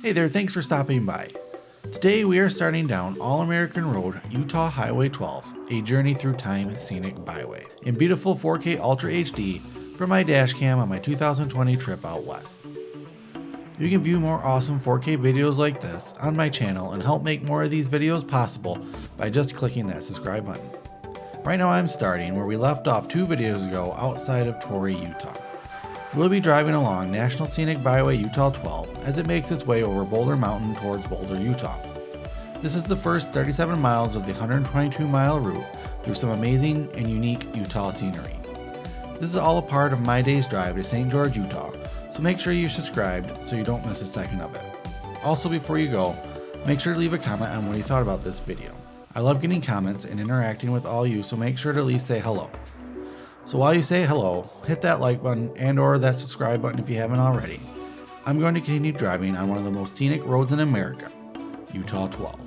Hey there, thanks for stopping by. Today we are starting down All-American Road, Utah Highway 12, a journey through time scenic byway, in beautiful 4K Ultra HD from my dash cam on my 2020 trip out west. You can view more awesome 4K videos like this on my channel and help make more of these videos possible by just clicking that subscribe button. Right now I'm starting where we left off 2 videos ago outside of Torrey, Utah. We'll be driving along National Scenic Byway Utah 12 as it makes its way over Boulder Mountain towards Boulder, Utah. This is the first 37 miles of the 122-mile route through some amazing and unique Utah scenery. This is all a part of my day's drive to St. George, Utah, so make sure you're subscribed so you don't miss a second of it. Also, before you go, make sure to leave a comment on what you thought about this video. I love getting comments and interacting with all you, so make sure to at least say hello. So while you say hello, hit that like button and or that subscribe button if you haven't already. I'm going to continue driving on one of the most scenic roads in America, Utah 12.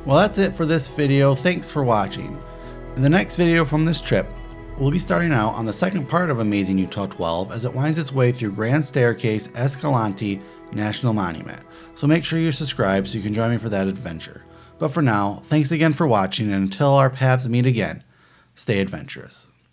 Well, that's it for this video. Thanks for watching. In the next video from this trip, we'll be starting out on the second part of Amazing Utah 12 as it winds its way through Grand Staircase Escalante National Monument. So make sure you're subscribed so you can join me for that adventure. But for now, thanks again for watching, and until our paths meet again, stay adventurous.